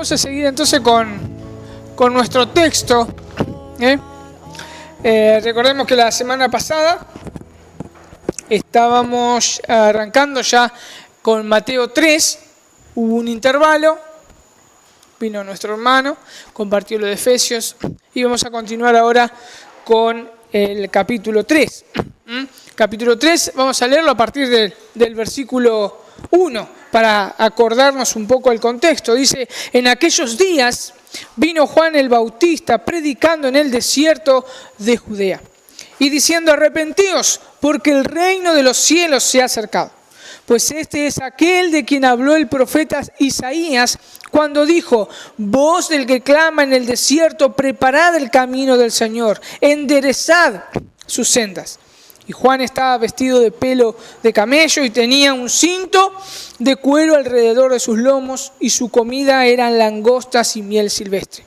Vamos a seguir entonces con nuestro texto. Recordemos que la semana pasada estábamos arrancando ya con Mateo 3, hubo un intervalo, vino nuestro hermano, compartió lo de Efesios y vamos a continuar ahora con el capítulo 3. Capítulo 3, vamos a leerlo a partir del versículo 1 para acordarnos un poco el contexto. Dice: en aquellos días vino Juan el Bautista predicando en el desierto de Judea y diciendo: arrepentíos, porque el reino de los cielos se ha acercado. Pues este es aquel de quien habló el profeta Isaías cuando dijo: voz del que clama en el desierto, preparad el camino del Señor, enderezad sus sendas. Y Juan estaba vestido de pelo de camello y tenía un cinto de cuero alrededor de sus lomos, y su comida eran langostas y miel silvestre.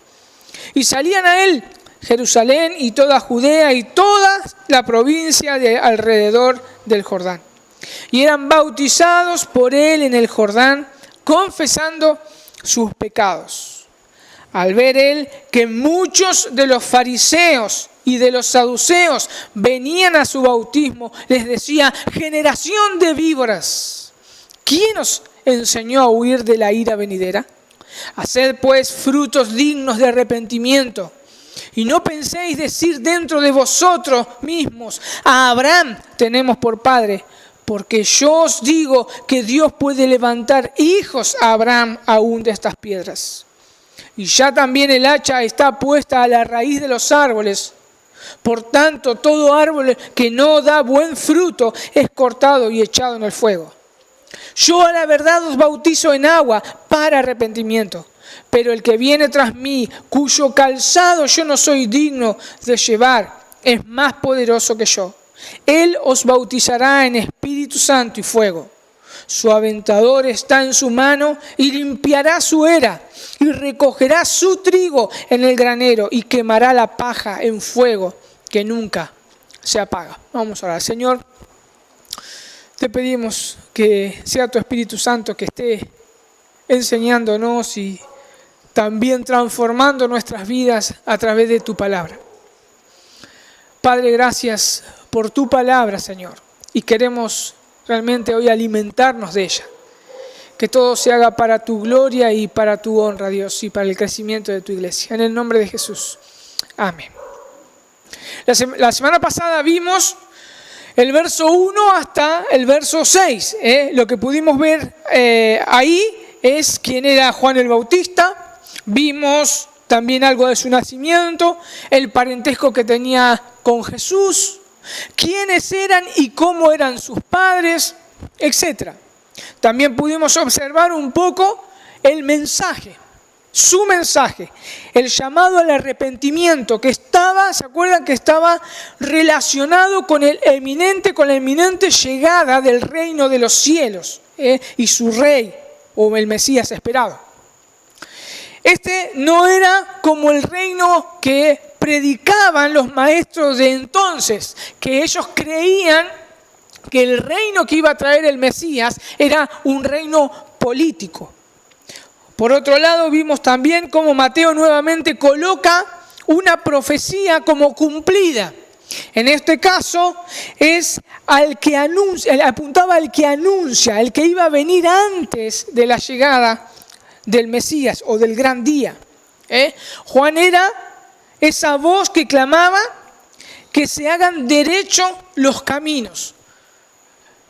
Y salían a él Jerusalén y toda Judea y toda la provincia de alrededor del Jordán. Y eran bautizados por él en el Jordán, confesando sus pecados. Al ver él que muchos de los fariseos y de los saduceos venían a su bautismo, les decía: generación de víboras, ¿quién os enseñó a huir de la ira venidera? Haced pues frutos dignos de arrepentimiento, y no penséis decir dentro de vosotros mismos: a Abraham tenemos por padre, porque yo os digo que Dios puede levantar hijos a Abraham aún de estas piedras. Y ya también el hacha está puesta a la raíz de los árboles. Por tanto, todo árbol que no da buen fruto es cortado y echado en el fuego. Yo a la verdad os bautizo en agua para arrepentimiento, pero el que viene tras mí, cuyo calzado yo no soy digno de llevar, es más poderoso que yo. Él os bautizará en Espíritu Santo y fuego. Su aventador está en su mano y limpiará su era y recogerá su trigo en el granero y quemará la paja en fuego que nunca se apaga. Vamos a orar. Señor, te pedimos que sea tu Espíritu Santo que esté enseñándonos y también transformando nuestras vidas a través de tu palabra. Padre, gracias por tu palabra, Señor, y queremos realmente hoy alimentarnos de ella. Que todo se haga para tu gloria y para tu honra, Dios, y para el crecimiento de tu iglesia. En el nombre de Jesús. Amén. La semana pasada vimos el verso 1 hasta el verso 6. Lo que pudimos ver ahí es quién era Juan el Bautista. Vimos también algo de su nacimiento, el parentesco que tenía con Jesús, quiénes eran y cómo eran sus padres, etc. También pudimos observar un poco el mensaje, su mensaje, el llamado al arrepentimiento que estaba, ¿se acuerdan? Que estaba relacionado con la eminente llegada del reino de los cielos y su rey o el Mesías esperado. Este no era como el reino que predicaban los maestros de entonces, que ellos creían que el reino que iba a traer el Mesías era un reino político. Por otro lado, vimos también cómo Mateo nuevamente coloca una profecía como cumplida. En este caso es al que apuntaba al que anuncia, el que iba a venir antes de la llegada del Mesías o del gran día. Juan era esa voz que clamaba que se hagan derechos los caminos.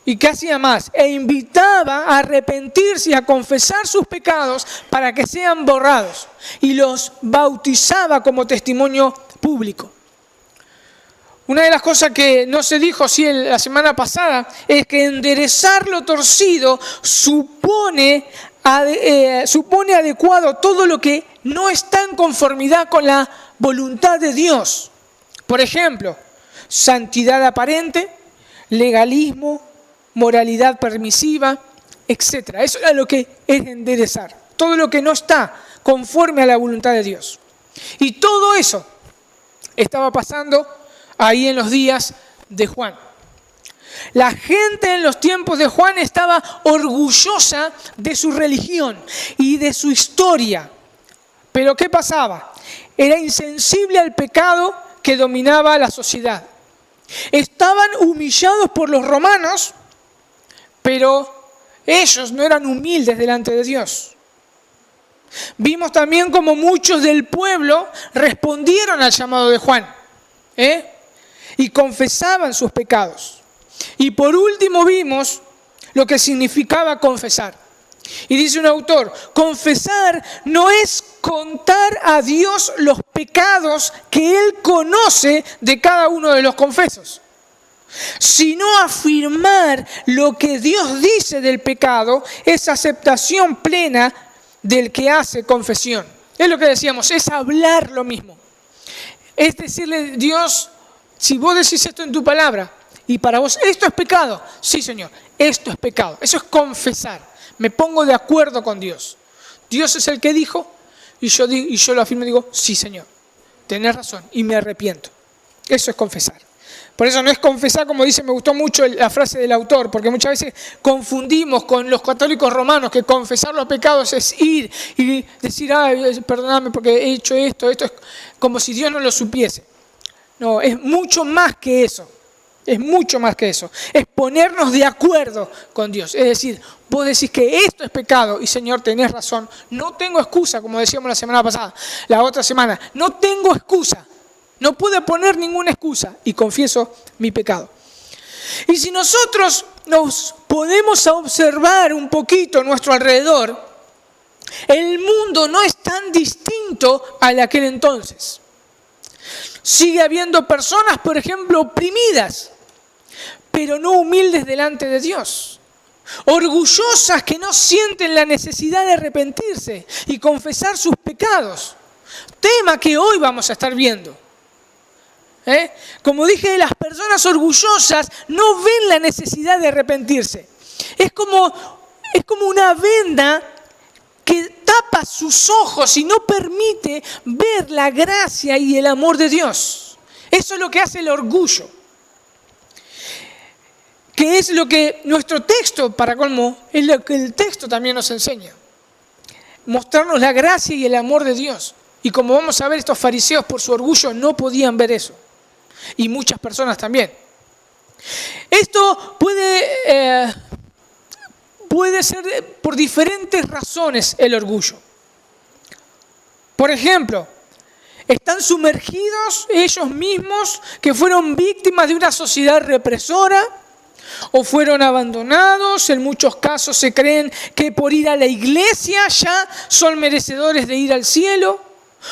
Y que hacía más, e invitaba a arrepentirse y a confesar sus pecados para que sean borrados. Y los bautizaba como testimonio público. Una de las cosas que no se dijo así la semana pasada es que enderezar lo torcido supone adecuado todo lo que no está en conformidad con la voluntad de Dios. Por ejemplo, santidad aparente, legalismo, moralidad permisiva, etc. Eso es lo que es enderezar. Todo lo que no está conforme a la voluntad de Dios. Y todo eso estaba pasando ahí en los días de Juan. La gente en los tiempos de Juan estaba orgullosa de su religión y de su historia. Pero ¿qué pasaba? Era insensible al pecado que dominaba la sociedad. Estaban humillados por los romanos, pero ellos no eran humildes delante de Dios. Vimos también cómo muchos del pueblo respondieron al llamado de Juan, y confesaban sus pecados. Y por último vimos lo que significaba confesar. Y dice un autor, confesar no es contar a Dios los pecados que Él conoce de cada uno de los confesos, sino afirmar lo que Dios dice del pecado, es aceptación plena del que hace confesión. Es lo que decíamos, es hablar lo mismo. Es decirle, Dios, si vos decís esto en tu palabra, y para vos esto es pecado, sí Señor, esto es pecado. Eso es confesar. Me pongo de acuerdo con Dios. Dios es el que dijo, y yo lo afirmo y digo, sí Señor, tenés razón, y me arrepiento. Eso es confesar. Por eso no es confesar, como dice, me gustó mucho la frase del autor, porque muchas veces confundimos con los católicos romanos que confesar los pecados es ir y decir, ay, perdóname porque he hecho esto es como si Dios no lo supiese. No, es mucho más que eso. Es mucho más que eso. Es ponernos de acuerdo con Dios. Es decir, vos decís que esto es pecado y Señor, tenés razón. No tengo excusa, como decíamos la semana pasada, la otra semana. No tengo excusa. No puedo poner ninguna excusa y confieso mi pecado. Y si nosotros nos ponemos a observar un poquito a nuestro alrededor, el mundo no es tan distinto al de aquel entonces. Sigue habiendo personas, por ejemplo, oprimidas, pero no humildes delante de Dios. Orgullosas que no sienten la necesidad de arrepentirse y confesar sus pecados. Tema que hoy vamos a estar viendo. Como dije, las personas orgullosas no ven la necesidad de arrepentirse. Es como una venda que tapa sus ojos y no permite ver la gracia y el amor de Dios. Eso es lo que hace el orgullo. Que es lo que nuestro texto, para colmo, es lo que el texto también nos enseña. Mostrarnos la gracia y el amor de Dios. Y como vamos a ver, estos fariseos por su orgullo no podían ver eso. Y muchas personas también. Esto puede ser por diferentes razones el orgullo. Por ejemplo, están sumergidos ellos mismos que fueron víctimas de una sociedad represora o fueron abandonados. En muchos casos se creen que por ir a la iglesia ya son merecedores de ir al cielo,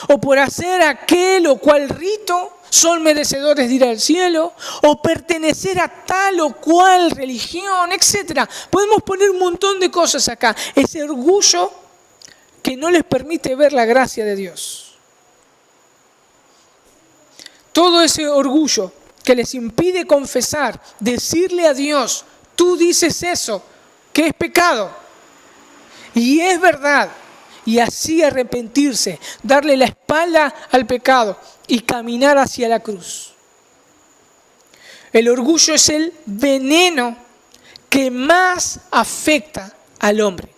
o por hacer aquel o cual rito son merecedores de ir al cielo, o pertenecer a tal o cual religión, etc. Podemos poner un montón de cosas acá. Ese orgullo que no les permite ver la gracia de Dios. Todo ese orgullo que les impide confesar, decirle a Dios, tú dices eso, que es pecado, y es verdad, y así arrepentirse, darle la espalda al pecado y caminar hacia la cruz. El orgullo es el veneno que más afecta al hombre.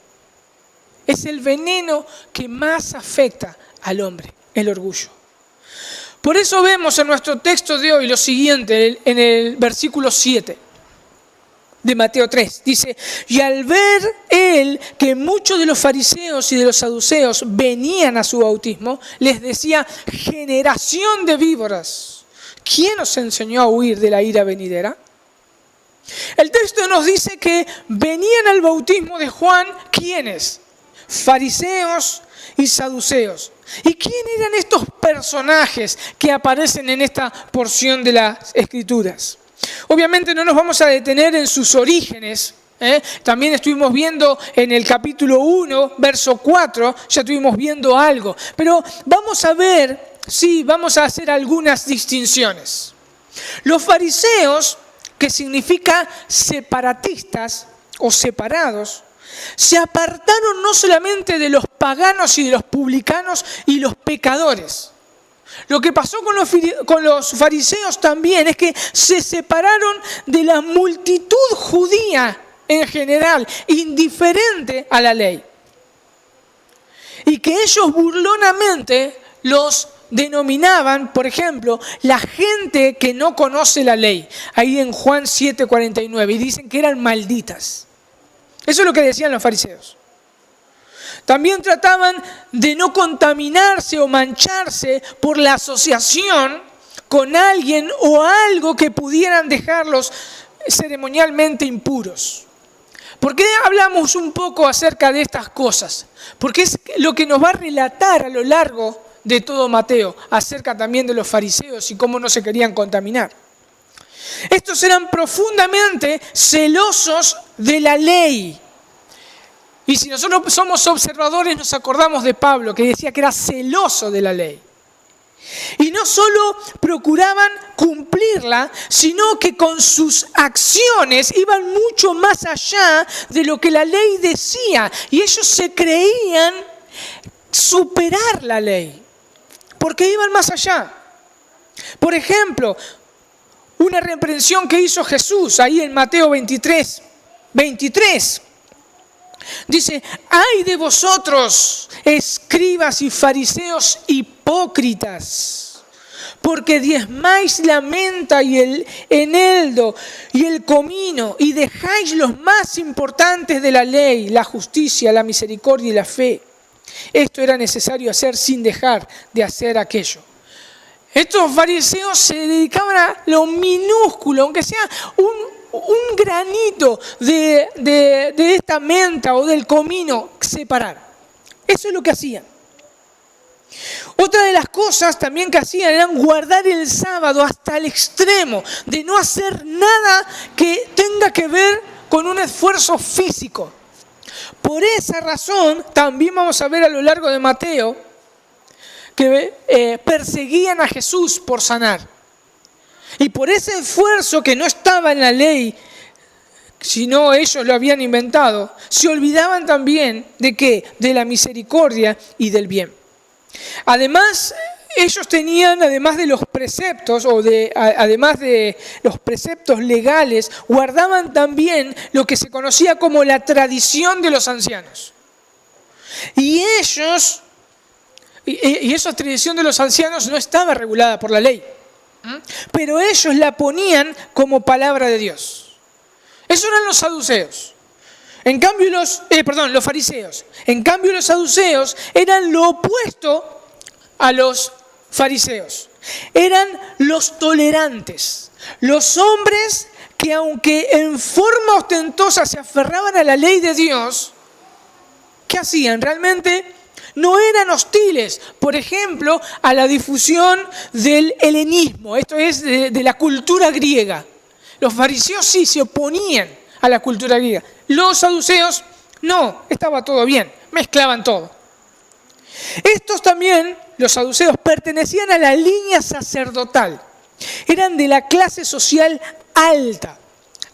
Es el veneno que más afecta al hombre, el orgullo. Por eso vemos en nuestro texto de hoy lo siguiente, en el versículo 7 de Mateo 3. Dice, y al ver él que muchos de los fariseos y de los saduceos venían a su bautismo, les decía, generación de víboras, ¿quién os enseñó a huir de la ira venidera? El texto nos dice que venían al bautismo de Juan, ¿quiénes? Fariseos y saduceos. ¿Y quién eran estos personajes que aparecen en esta porción de las Escrituras? Obviamente no nos vamos a detener en sus orígenes. También estuvimos viendo en el capítulo 1, verso 4, ya estuvimos viendo algo. Pero vamos a ver, sí, vamos a hacer algunas distinciones. Los fariseos, que significa separatistas o separados, se apartaron no solamente de los paganos y de los publicanos y los pecadores. Lo que pasó con los fariseos también es que se separaron de la multitud judía en general, indiferente a la ley. y que ellos burlonamente los denominaban, por ejemplo, la gente que no conoce la ley, ahí en Juan 7:49, y dicen que eran malditas. Eso es lo que decían los fariseos. También trataban de no contaminarse o mancharse por la asociación con alguien o algo que pudieran dejarlos ceremonialmente impuros. ¿Por qué hablamos un poco acerca de estas cosas? Porque es lo que nos va a relatar a lo largo de todo Mateo, acerca también de los fariseos y cómo no se querían contaminar. Estos eran profundamente celosos de la ley. Y si nosotros somos observadores, nos acordamos de Pablo, que decía que era celoso de la ley. Y no solo procuraban cumplirla, sino que con sus acciones iban mucho más allá de lo que la ley decía. Y ellos se creían superar la ley, porque iban más allá. Por ejemplo, una reprensión que hizo Jesús ahí en Mateo 23. Dice: ¡ay de vosotros, escribas y fariseos hipócritas! Porque diezmáis la menta y el eneldo y el comino, y dejáis los más importantes de la ley, la justicia, la misericordia y la fe. Esto era necesario hacer sin dejar de hacer aquello. Estos fariseos se dedicaban a lo minúsculo, aunque sea un granito de esta menta o del comino, separar. Eso es lo que hacían. Otra de las cosas también que hacían era guardar el sábado hasta el extremo de no hacer nada que tenga que ver con un esfuerzo físico. Por esa razón, también vamos a ver a lo largo de Mateo que perseguían a Jesús por sanar. Y por ese esfuerzo que no estaba en la ley, sino ellos lo habían inventado, se olvidaban también ¿de qué? De la misericordia y del bien. Además, ellos tenían, además de los preceptos, además de los preceptos legales, guardaban también lo que se conocía como la tradición de los ancianos. Y esa tradición de los ancianos no estaba regulada por la ley, pero ellos la ponían como palabra de Dios. Esos eran los saduceos. En cambio los fariseos. En cambio los saduceos eran lo opuesto a los fariseos. Eran los tolerantes. Los hombres que aunque en forma ostentosa se aferraban a la ley de Dios, ¿qué hacían? Realmente no eran hostiles, por ejemplo, a la difusión del helenismo, esto es de la cultura griega. Los fariseos sí se oponían a la cultura griega. Los saduceos no, estaba todo bien, mezclaban todo. Estos también, los saduceos, pertenecían a la línea sacerdotal. Eran de la clase social alta,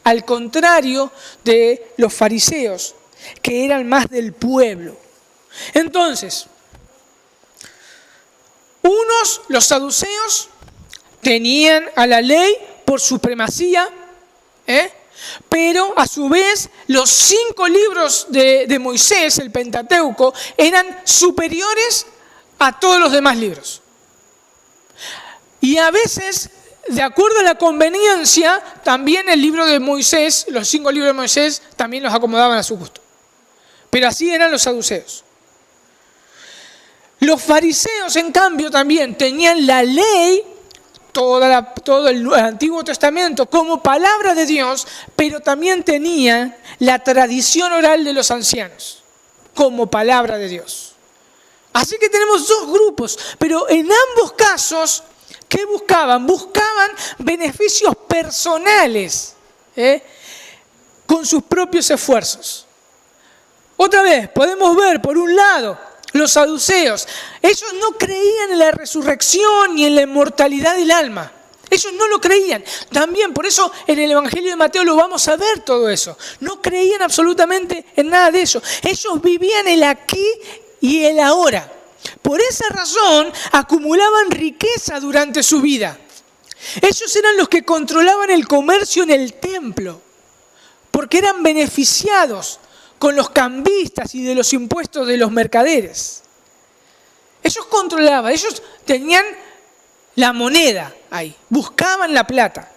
al contrario de los fariseos, que eran más del pueblo. Entonces, los saduceos, tenían a la ley por supremacía, pero a su vez los 5 libros de Moisés, el Pentateuco, eran superiores a todos los demás libros. Y a veces, de acuerdo a la conveniencia, también el libro de Moisés, los 5 libros de Moisés, también los acomodaban a su gusto. Pero así eran los saduceos. Los fariseos, en cambio, también tenían la ley, todo el Antiguo Testamento, como palabra de Dios, pero también tenían la tradición oral de los ancianos, como palabra de Dios. Así que tenemos 2 grupos, pero en ambos casos, ¿qué buscaban? Buscaban beneficios personales, con sus propios esfuerzos. Otra vez, podemos ver, por un lado, los saduceos, ellos no creían en la resurrección ni en la inmortalidad del alma. Ellos no lo creían. También, por eso en el Evangelio de Mateo lo vamos a ver todo eso. No creían absolutamente en nada de eso. Ellos vivían el aquí y el ahora. Por esa razón acumulaban riqueza durante su vida. Ellos eran los que controlaban el comercio en el templo, porque eran beneficiados con los cambistas y de los impuestos de los mercaderes. Ellos controlaban, ellos tenían la moneda ahí, buscaban la plata.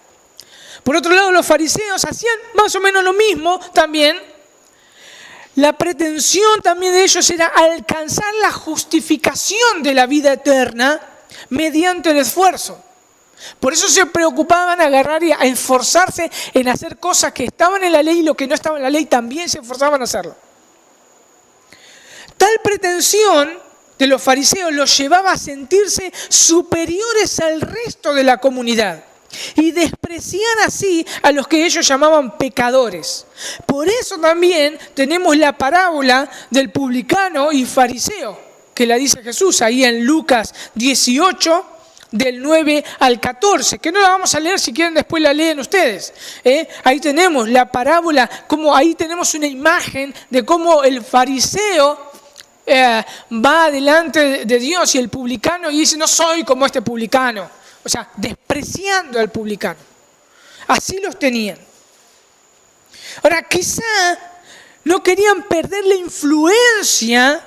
Por otro lado, los fariseos hacían más o menos lo mismo también. La pretensión también de ellos era alcanzar la justificación de la vida eterna mediante el esfuerzo. Por eso se preocupaban agarrar y a esforzarse en hacer cosas que estaban en la ley y lo que no estaba en la ley también se esforzaban a hacerlo. Tal pretensión de los fariseos los llevaba a sentirse superiores al resto de la comunidad y despreciar así a los que ellos llamaban pecadores. Por eso también tenemos la parábola del publicano y fariseo, que la dice Jesús ahí en Lucas 18, del 9 al 14, que no la vamos a leer, si quieren después la leen ustedes. Ahí tenemos la parábola, como ahí tenemos una imagen de cómo el fariseo va delante de Dios y el publicano y dice, no soy como este publicano. O sea, despreciando al publicano. Así los tenían. Ahora, quizá no querían perder la influencia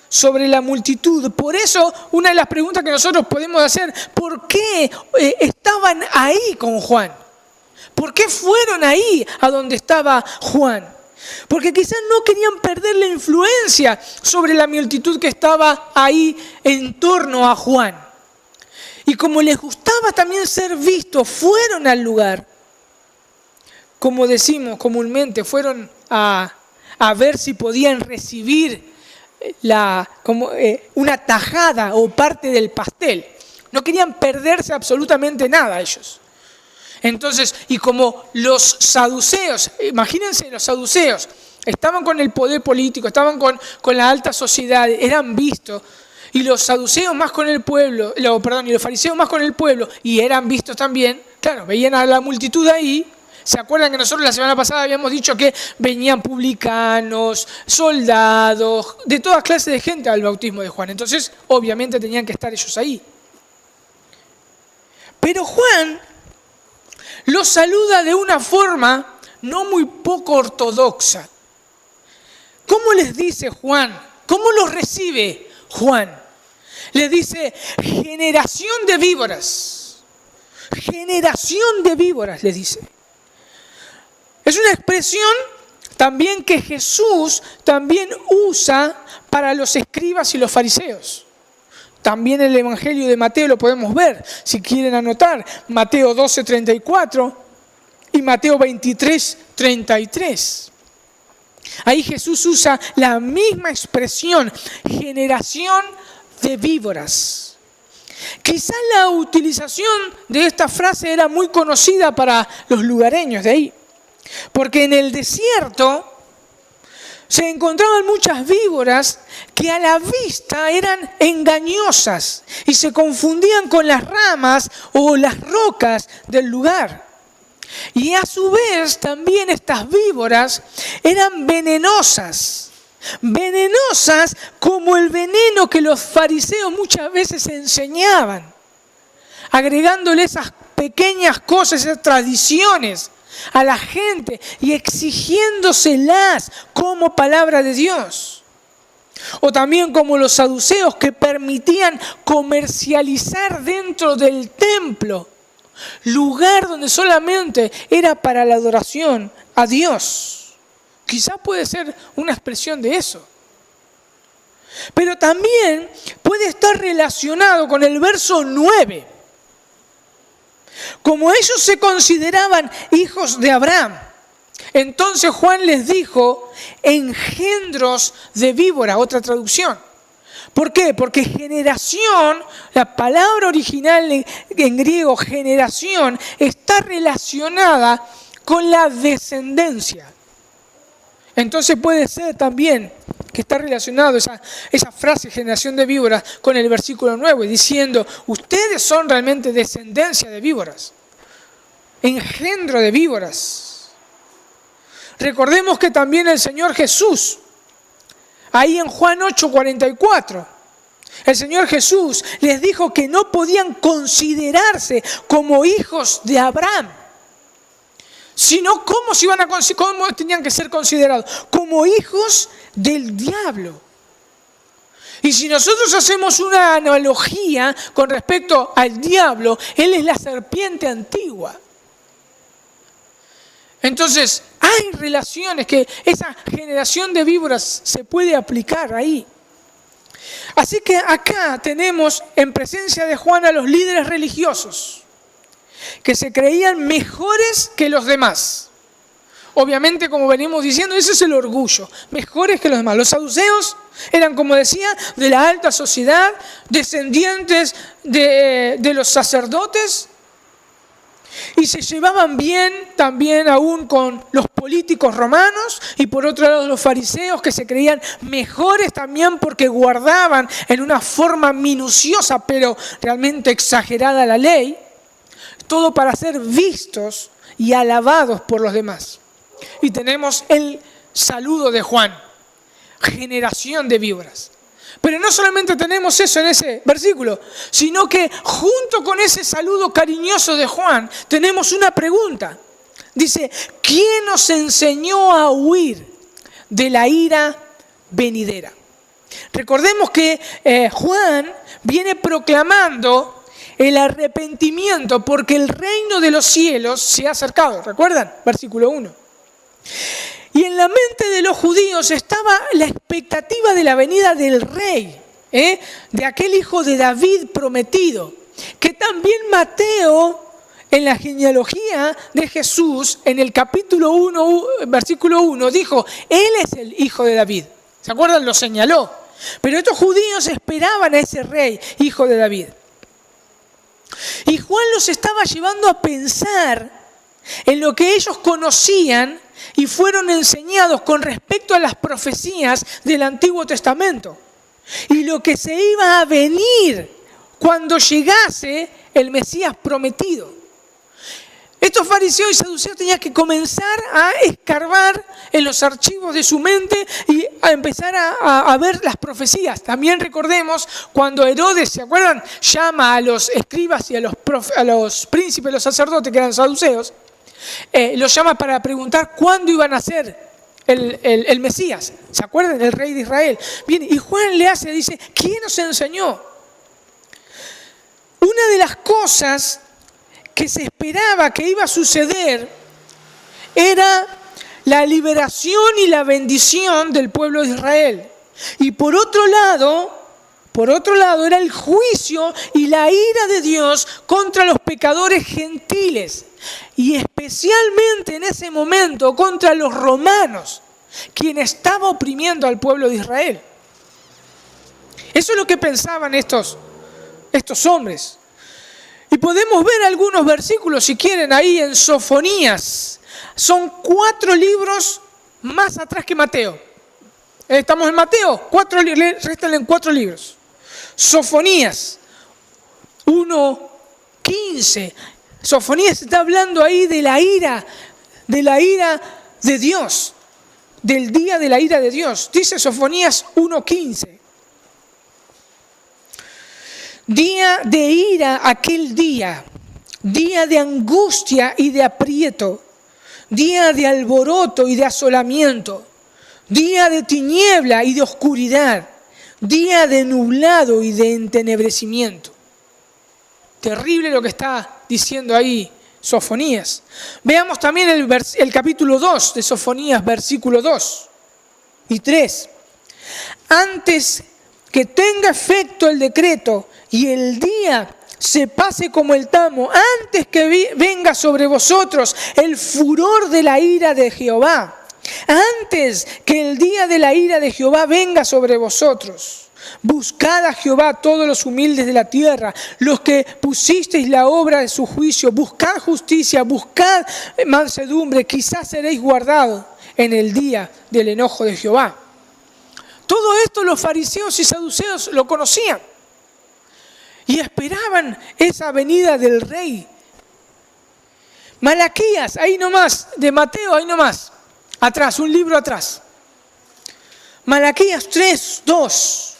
sobre la multitud. Por eso, una de las preguntas que nosotros podemos hacer, ¿por qué estaban ahí con Juan? ¿Por qué fueron ahí a donde estaba Juan? Porque quizás no querían perder la influencia sobre la multitud que estaba ahí en torno a Juan. Y como les gustaba también ser vistos, fueron al lugar. Como decimos comúnmente, fueron a ver si podían recibir una tajada o parte del pastel. No querían perderse absolutamente nada ellos. Entonces, y como los saduceos, imagínense los saduceos, estaban con el poder político, estaban con la alta sociedad, eran vistos, y los saduceos más con el pueblo, y los fariseos más con el pueblo, y eran vistos también, claro, veían a la multitud ahí. ¿Se acuerdan que nosotros la semana pasada habíamos dicho que venían publicanos, soldados, de todas clases de gente al bautismo de Juan? Entonces, obviamente tenían que estar ellos ahí. Pero Juan los saluda de una forma no muy poco ortodoxa. ¿Cómo les dice Juan? ¿Cómo los recibe Juan? Les dice, generación de víboras. Generación de víboras, les dice. Es una expresión también que Jesús también usa para los escribas y los fariseos. También en el Evangelio de Mateo lo podemos ver, si quieren anotar, Mateo 12:34 y Mateo 23:33. Ahí Jesús usa la misma expresión, generación de víboras. Quizás la utilización de esta frase era muy conocida para los lugareños de ahí, porque en el desierto se encontraban muchas víboras que a la vista eran engañosas y se confundían con las ramas o las rocas del lugar. Y a su vez también estas víboras eran venenosas. Venenosas como el veneno que los fariseos muchas veces enseñaban, agregándole esas pequeñas cosas, esas tradiciones a la gente y exigiéndoselas como palabra de Dios. O también como los saduceos que permitían comercializar dentro del templo, lugar donde solamente era para la adoración a Dios. Quizá puede ser una expresión de eso. Pero también puede estar relacionado con el verso 9. Como ellos se consideraban hijos de Abraham, entonces Juan les dijo engendros de víbora, otra traducción. ¿Por qué? Porque generación, la palabra original en griego, generación, está relacionada con la descendencia. Entonces puede ser también que está relacionado esa frase, generación de víboras, con el versículo 9, diciendo, ustedes son realmente descendencia de víboras, engendro de víboras. Recordemos que también el Señor Jesús, ahí en Juan 8:44, el Señor Jesús les dijo que no podían considerarse como hijos de Abraham, sino cómo tenían que ser considerados, como hijos del diablo. Y si nosotros hacemos una analogía con respecto al diablo, él es la serpiente antigua. Entonces, hay relaciones que esa generación de víboras se puede aplicar ahí. Así que acá tenemos en presencia de Juan a los líderes religiosos que se creían mejores que los demás. Obviamente, como venimos diciendo, ese es el orgullo, mejores que los demás. Los saduceos eran, como decía, de la alta sociedad, descendientes de los sacerdotes, y se llevaban bien también aún con los políticos romanos, y por otro lado los fariseos, que se creían mejores también porque guardaban en una forma minuciosa pero realmente exagerada la ley, todo para ser vistos y alabados por los demás. Y tenemos el saludo de Juan, generación de víboras. Pero no solamente tenemos eso en ese versículo, sino que junto con ese saludo cariñoso de Juan, tenemos una pregunta. Dice, ¿quién nos enseñó a huir de la ira venidera? Recordemos que Juan viene proclamando el arrepentimiento porque el reino de los cielos se ha acercado. ¿Recuerdan? Versículo 1. Y en la mente de los judíos estaba la expectativa de la venida del rey, de aquel hijo de David prometido, que también Mateo, en la genealogía de Jesús, en el capítulo 1, versículo 1, dijo, él es el hijo de David. ¿Se acuerdan? Lo señaló. Pero estos judíos esperaban a ese rey, hijo de David. Y Juan los estaba llevando a pensar en lo que ellos conocían y fueron enseñados con respecto a las profecías del Antiguo Testamento y lo que se iba a venir cuando llegase el Mesías prometido. Estos fariseos y saduceos tenían que comenzar a escarbar en los archivos de su mente y a empezar a ver las profecías. También recordemos cuando Herodes, ¿se acuerdan? Llama a los escribas y a los príncipes, los sacerdotes que eran saduceos, los llama para preguntar cuándo iban a ser el Mesías. ¿Se acuerdan? El rey de Israel. Bien, y Juan dice, ¿quién nos enseñó? Una de las cosas que se esperaba que iba a suceder era la liberación y la bendición del pueblo de Israel. Y por otro lado era el juicio y la ira de Dios contra los pecadores gentiles. Y especialmente en ese momento contra los romanos, quien estaba oprimiendo al pueblo de Israel. Eso es lo que pensaban estos hombres. Y podemos ver algunos versículos, si quieren, ahí en Sofonías. Son 4 libros más atrás que Mateo. Estamos en Mateo, réstanle en 4 libros. Sofonías 1:15. Sofonías está hablando ahí de la ira de Dios, del día de la ira de Dios. Dice Sofonías 1:15. Día de ira aquel día de angustia y de aprieto, día de alboroto y de asolamiento, día de tiniebla y de oscuridad, día de nublado y de entenebrecimiento. Terrible lo que está diciendo ahí Sofonías. Veamos también el capítulo 2 de Sofonías, versículo 2 y 3. Antes que tenga efecto el decreto y el día se pase como el tamo, antes que venga sobre vosotros el furor de la ira de Jehová, antes que el día de la ira de Jehová venga sobre vosotros, buscad a Jehová todos los humildes de la tierra, los que pusisteis la obra de su juicio, buscad justicia, buscad mansedumbre, quizás seréis guardados en el día del enojo de Jehová. Todo esto los fariseos y saduceos lo conocían y esperaban esa venida del rey. Malaquías, ahí nomás, de Mateo, ahí nomás, atrás, un libro atrás. Malaquías 3:2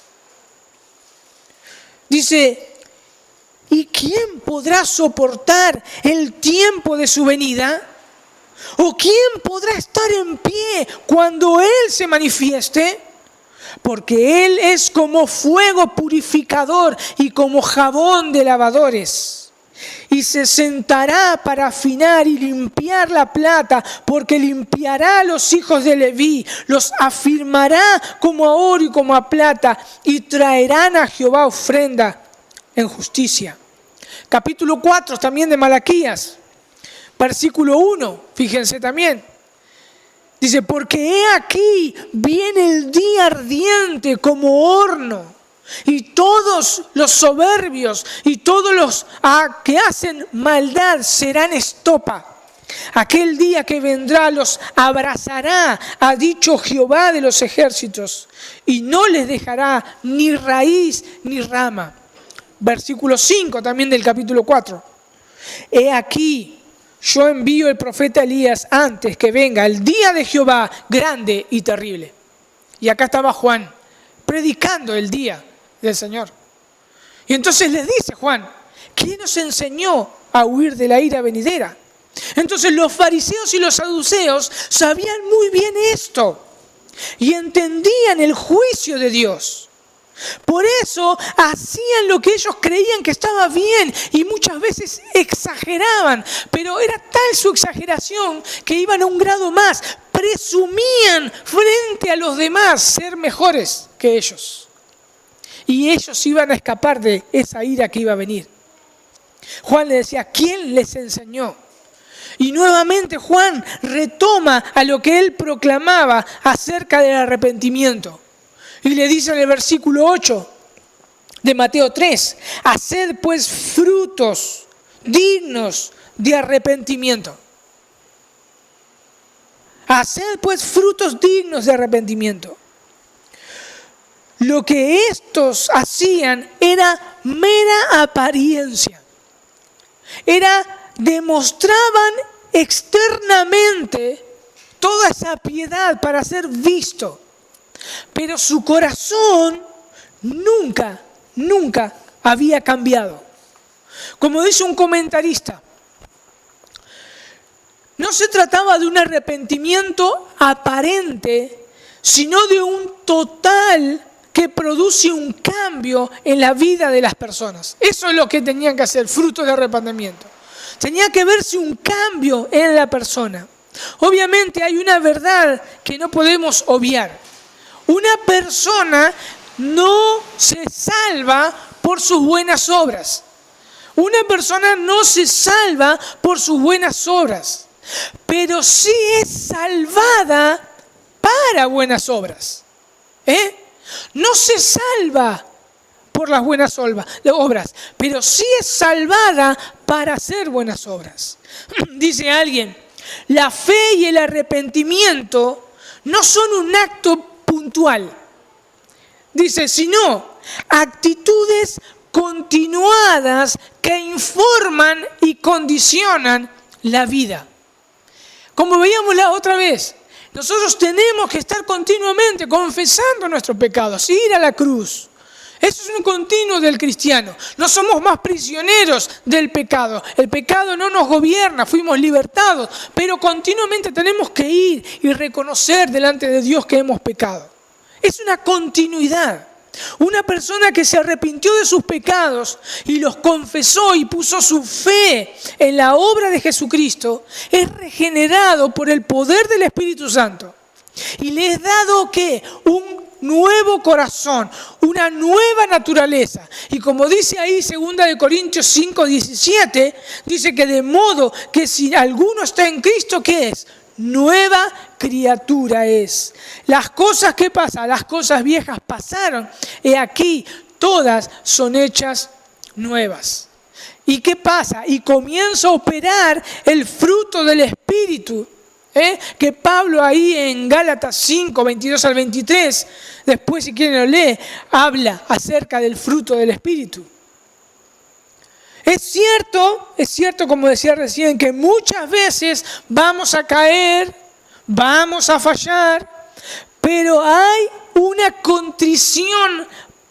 dice, ¿y quién podrá soportar el tiempo de su venida? ¿O quién podrá estar en pie cuando Él se manifieste? porque Él es como fuego purificador y como jabón de lavadores. Y se sentará para afinar y limpiar la plata, porque limpiará a los hijos de Leví, los afirmará como a oro y como a plata, y traerán a Jehová ofrenda en justicia. Capítulo 4 también de Malaquías, versículo 1, fíjense también. Dice, porque he aquí viene el día ardiente como horno, y todos los soberbios y todos los que hacen maldad serán estopa. Aquel día que vendrá los abrazará, ha dicho Jehová de los ejércitos, y no les dejará ni raíz ni rama. Versículo 5 también del capítulo 4. He aquí, yo envío el profeta Elías antes que venga el día de Jehová grande y terrible. Y acá estaba Juan predicando el día del Señor. Y entonces les dice Juan, ¿quién nos enseñó a huir de la ira venidera? Entonces los fariseos y los saduceos sabían muy bien esto y entendían el juicio de Dios. Por eso hacían lo que ellos creían que estaba bien y muchas veces exageraban, pero era tal su exageración que iban a un grado más, presumían frente a los demás ser mejores que ellos. Y ellos iban a escapar de esa ira que iba a venir. Juan le decía, ¿quién les enseñó? Y nuevamente Juan retoma a lo que él proclamaba acerca del arrepentimiento. Y le dice en el versículo 8 de Mateo 3, haced pues frutos dignos de arrepentimiento. Haced pues frutos dignos de arrepentimiento. Lo que estos hacían era mera apariencia. Demostraban externamente toda esa piedad para ser visto. Pero su corazón nunca había cambiado. Como dice un comentarista, no se trataba de un arrepentimiento aparente, sino de un total que produce un cambio en la vida de las personas. Eso es lo que tenían que hacer, fruto de arrepentimiento. Tenía que verse un cambio en la persona. Obviamente hay una verdad que no podemos obviar. Una persona no se salva por sus buenas obras. Una persona no se salva por sus buenas obras, pero sí es salvada para buenas obras. No se salva por las buenas obras, pero sí es salvada para hacer buenas obras. Dice alguien, la fe y el arrepentimiento no son un acto puntual. Dice, sino actitudes continuadas que informan y condicionan la vida. Como veíamos la otra vez, nosotros tenemos que estar continuamente confesando nuestros pecados, ir a la cruz. Eso es un continuo del cristiano. No somos más prisioneros del pecado. El pecado no nos gobierna, fuimos libertados, pero continuamente tenemos que ir y reconocer delante de Dios que hemos pecado. Es una continuidad. Una persona que se arrepintió de sus pecados y los confesó y puso su fe en la obra de Jesucristo es regenerado por el poder del Espíritu Santo. Y le es dado ¿qué? Un nuevo corazón, una nueva naturaleza. Y como dice ahí 2 Corintios 5:17, dice que de modo que si alguno está en Cristo, ¿qué es? Nueva criatura es. Las cosas que pasan, las cosas viejas pasaron, y aquí todas son hechas nuevas. ¿Y qué pasa? Y comienza a operar el fruto del Espíritu, que Pablo ahí en Gálatas 5, 22 al 23, después si quieren lo lee, habla acerca del fruto del Espíritu. Es cierto, como decía recién, que muchas veces vamos a caer, vamos a fallar, pero hay una contrición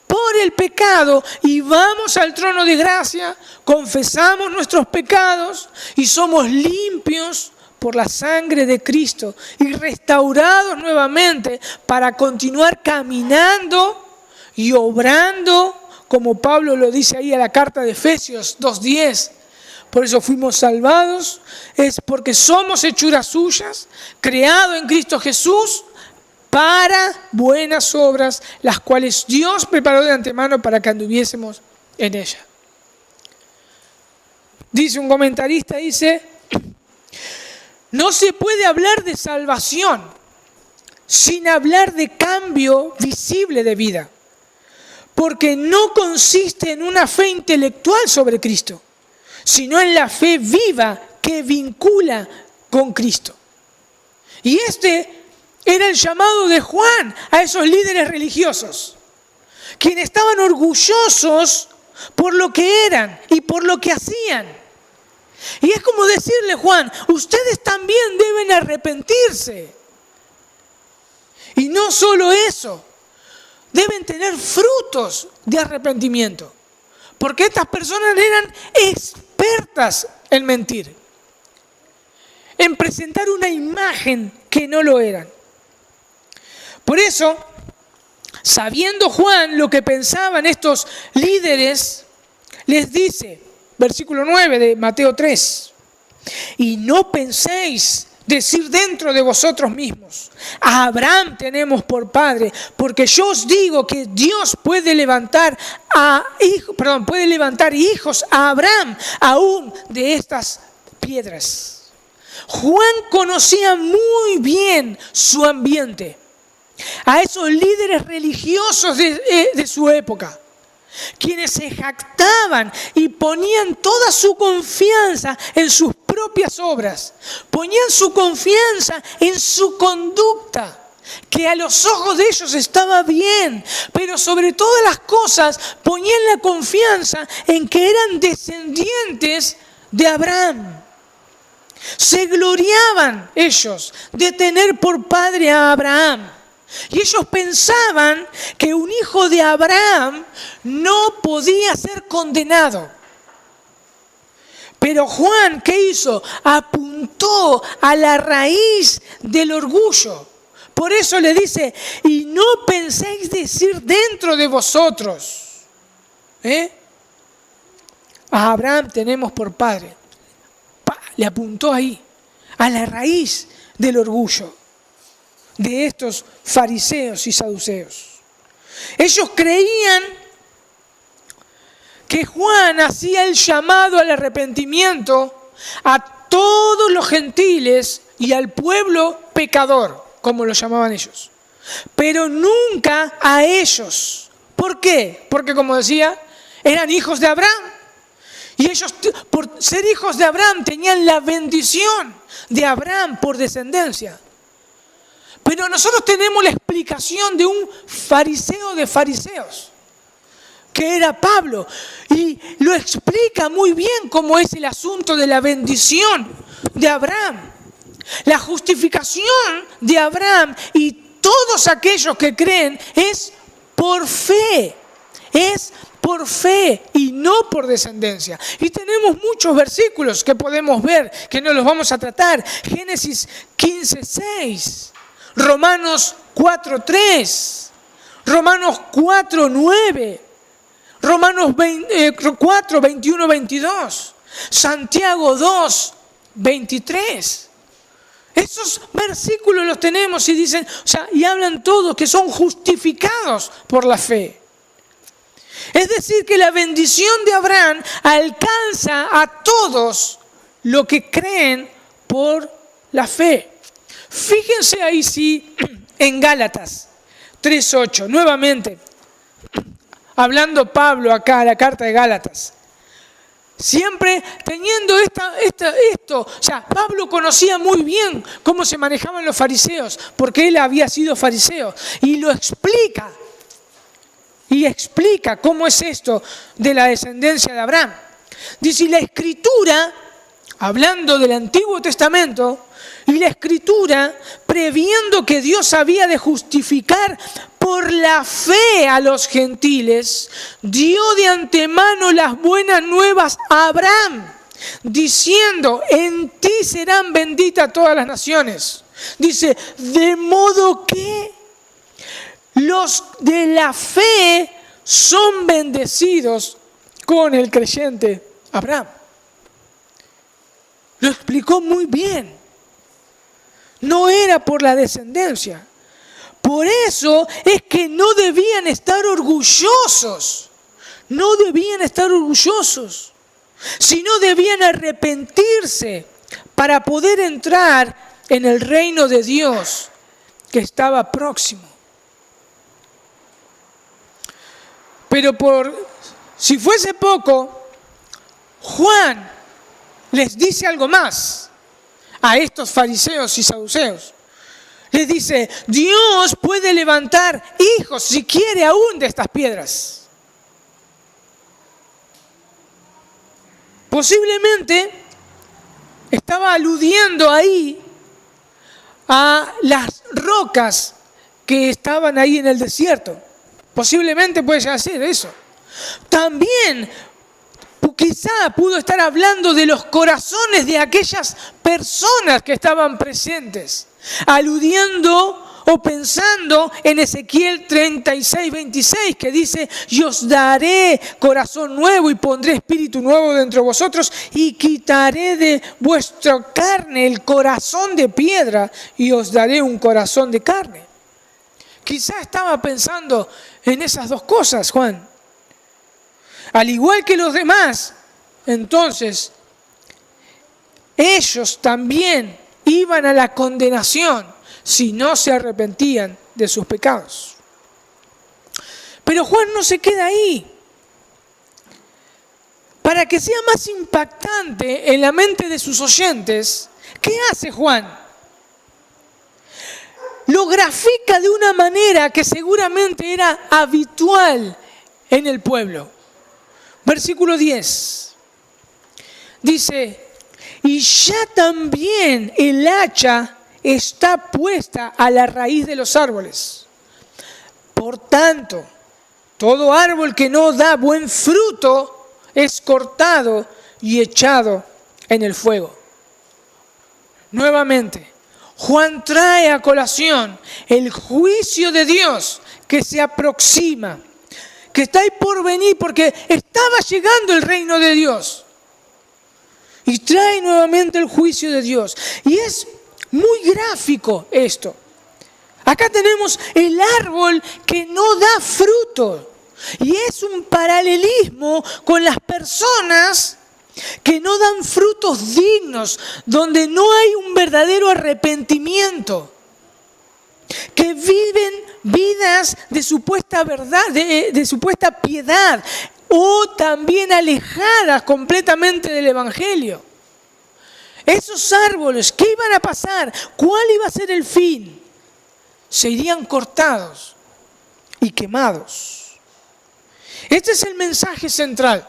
por el pecado y vamos al trono de gracia, confesamos nuestros pecados y somos limpios por la sangre de Cristo y restaurados nuevamente para continuar caminando y obrando, como Pablo lo dice ahí a la carta de Efesios 2:10. Por eso fuimos salvados, es porque somos hechuras suyas, creados en Cristo Jesús para buenas obras, las cuales Dios preparó de antemano para que anduviésemos en ella. Dice un comentarista, no se puede hablar de salvación sin hablar de cambio visible de vida, porque no consiste en una fe intelectual sobre Cristo, sino en la fe viva que vincula con Cristo. Y este era el llamado de Juan a esos líderes religiosos, quienes estaban orgullosos por lo que eran y por lo que hacían. Y es como decirle, Juan, ustedes también deben arrepentirse. Y no solo eso, deben tener frutos de arrepentimiento. Porque estas personas eran expertas en mentir, en presentar una imagen que no lo eran. Por eso, sabiendo Juan lo que pensaban estos líderes, les dice, versículo 9 de Mateo 3, y no penséis decir dentro de vosotros mismos, a Abraham tenemos por padre, porque yo os digo que Dios puede levantar hijos a Abraham aún de estas piedras. Juan conocía muy bien su ambiente, a esos líderes religiosos de su época, quienes se jactaban y ponían toda su confianza en sus propias obras, ponían su confianza en su conducta, que a los ojos de ellos estaba bien, pero sobre todas las cosas ponían la confianza en que eran descendientes de Abraham. Se gloriaban ellos de tener por padre a Abraham. Y ellos pensaban que un hijo de Abraham no podía ser condenado. Pero Juan, ¿qué hizo? Apuntó a la raíz del orgullo. Por eso le dice, y no penséis decir dentro de vosotros, a Abraham tenemos por padre. Le apuntó ahí, a la raíz del orgullo de estos fariseos y saduceos. Ellos creían que Juan hacía el llamado al arrepentimiento a todos los gentiles y al pueblo pecador, como lo llamaban ellos, pero nunca a ellos. ¿Por qué? Porque, como decía, eran hijos de Abraham. Y ellos, por ser hijos de Abraham, tenían la bendición de Abraham por descendencia. Pero nosotros tenemos la explicación de un fariseo de fariseos, que era Pablo, y lo explica muy bien cómo es el asunto de la bendición de Abraham. La justificación de Abraham y todos aquellos que creen es por fe, y no por descendencia. Y tenemos muchos versículos que podemos ver, que no los vamos a tratar. Génesis 15:6. Romanos 4:3, Romanos 4:9, Romanos 4:21-22, Santiago 2:23. Esos versículos los tenemos y dicen, y hablan todos que son justificados por la fe. Es decir, que la bendición de Abraham alcanza a todos los que creen por la fe. Fíjense ahí en Gálatas 3:8, nuevamente, hablando Pablo acá, la carta de Gálatas. Siempre teniendo esto, Pablo conocía muy bien cómo se manejaban los fariseos, porque él había sido fariseo, y lo explica. Y explica cómo es esto de la descendencia de Abraham. Dice, la Escritura, hablando del Antiguo Testamento, y la Escritura, previendo que Dios había de justificar por la fe a los gentiles, dio de antemano las buenas nuevas a Abraham, diciendo, en ti serán benditas todas las naciones. Dice, de modo que los de la fe son bendecidos con el creyente Abraham. Lo explicó muy bien. No era por la descendencia. Por eso es que no debían estar orgullosos. No debían estar orgullosos, sino debían arrepentirse para poder entrar en el reino de Dios que estaba próximo. Pero si fuese poco, Juan les dice algo más a estos fariseos y saduceos. Les dice, Dios puede levantar hijos si quiere aún de estas piedras. Posiblemente estaba aludiendo ahí a las rocas que estaban ahí en el desierto. Posiblemente puede llegar a ser eso. También quizá pudo estar hablando de los corazones de aquellas personas que estaban presentes, aludiendo o pensando en Ezequiel 36:26, que dice, y os daré corazón nuevo y pondré espíritu nuevo dentro de vosotros y quitaré de vuestra carne el corazón de piedra y os daré un corazón de carne. Quizá estaba pensando en esas dos cosas, Juan. Al igual que los demás, entonces, ellos también iban a la condenación si no se arrepentían de sus pecados. Pero Juan no se queda ahí. Para que sea más impactante en la mente de sus oyentes, ¿qué hace Juan? Lo grafica de una manera que seguramente era habitual en el pueblo. Versículo 10. Dice, y ya también el hacha está puesta a la raíz de los árboles. Por tanto, todo árbol que no da buen fruto es cortado y echado en el fuego. Nuevamente, Juan trae a colación el juicio de Dios que se aproxima, que está ahí por venir porque estaba llegando el reino de Dios. Y trae nuevamente el juicio de Dios. Y es muy gráfico esto. Acá tenemos el árbol que no da fruto. Y es un paralelismo con las personas que no dan frutos dignos, donde no hay un verdadero arrepentimiento, que viven vidas de supuesta verdad, de supuesta piedad, o también alejadas completamente del Evangelio. Esos árboles, ¿qué iban a pasar? ¿Cuál iba a ser el fin? Se irían cortados y quemados. Este es el mensaje central.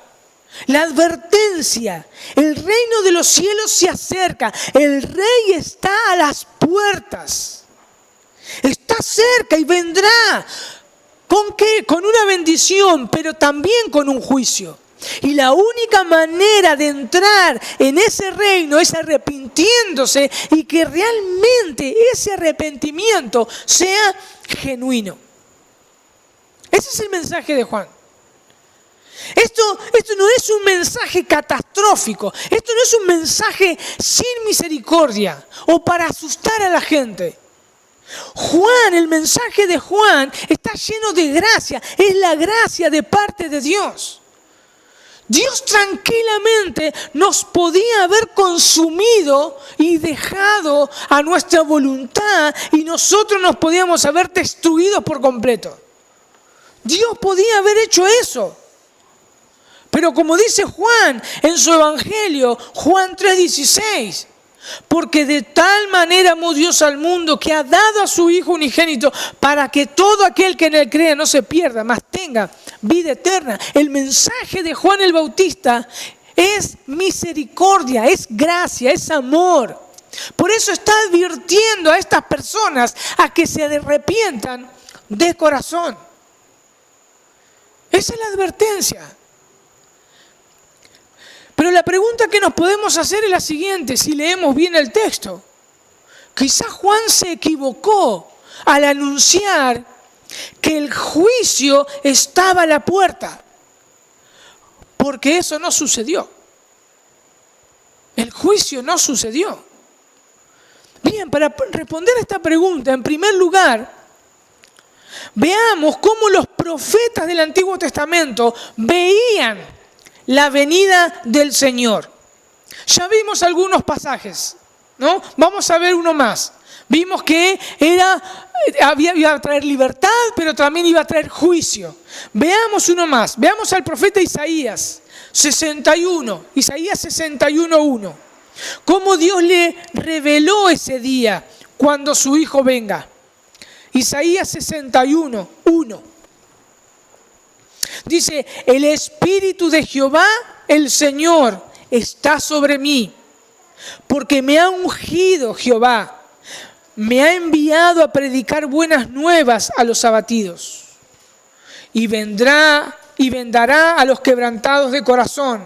La advertencia, el reino de los cielos se acerca, el rey está a las puertas, está cerca y vendrá. ¿Con qué? Con una bendición, pero también con un juicio. Y la única manera de entrar en ese reino es arrepintiéndose y que realmente ese arrepentimiento sea genuino. Ese es el mensaje de Juan. Esto no es un mensaje catastrófico, esto no es un mensaje sin misericordia o para asustar a la gente. Juan, el mensaje de Juan está lleno de gracia, es la gracia de parte de Dios. Dios tranquilamente nos podía haber consumido y dejado a nuestra voluntad y nosotros nos podíamos haber destruido por completo. Dios podía haber hecho eso. Pero como dice Juan en su Evangelio, Juan 3:16, porque de tal manera amó Dios al mundo que ha dado a su Hijo unigénito para que todo aquel que en él crea no se pierda, mas tenga vida eterna. El mensaje de Juan el Bautista es misericordia, es gracia, es amor. Por eso está advirtiendo a estas personas a que se arrepientan de corazón. Esa es la advertencia. Pero la pregunta que nos podemos hacer es la siguiente, si leemos bien el texto. Quizás Juan se equivocó al anunciar que el juicio estaba a la puerta, porque eso no sucedió. El juicio no sucedió. Bien, para responder a esta pregunta, en primer lugar, veamos cómo los profetas del Antiguo Testamento veían la venida del Señor. Ya vimos algunos pasajes, ¿no? Vamos a ver uno más. Vimos que iba a traer libertad, pero también iba a traer juicio. Veamos uno más. Veamos al profeta Isaías 61, Isaías 61:1. Cómo Dios le reveló ese día cuando su Hijo venga. Isaías 61:1. Dice, el Espíritu de Jehová, el Señor, está sobre mí, porque me ha ungido Jehová, me ha enviado a predicar buenas nuevas a los abatidos, y vendará a los quebrantados de corazón,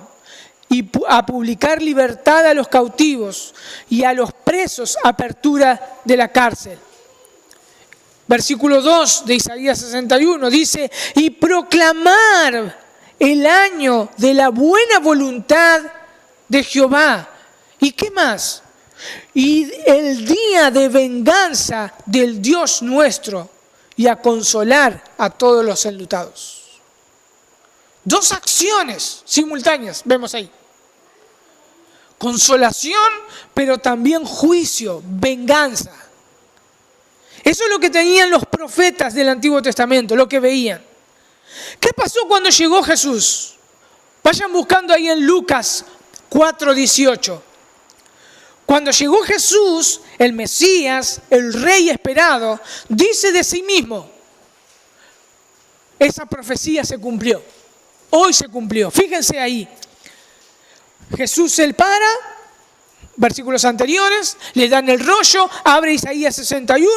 y a publicar libertad a los cautivos, y a los presos apertura de la cárcel. Versículo 2 de Isaías 61 dice, y proclamar el año de la buena voluntad de Jehová. ¿Y qué más? Y el día de venganza del Dios nuestro, y a consolar a todos los enlutados. Dos acciones simultáneas vemos ahí. Consolación, pero también juicio, venganza. Eso es lo que tenían los profetas del Antiguo Testamento, lo que veían. ¿Qué pasó cuando llegó Jesús? Vayan buscando ahí en Lucas 4:18. Cuando llegó Jesús, el Mesías, el Rey esperado, dice de sí mismo, esa profecía se cumplió, hoy se cumplió. Fíjense ahí, Jesús se para, versículos anteriores, le dan el rollo, abre Isaías 61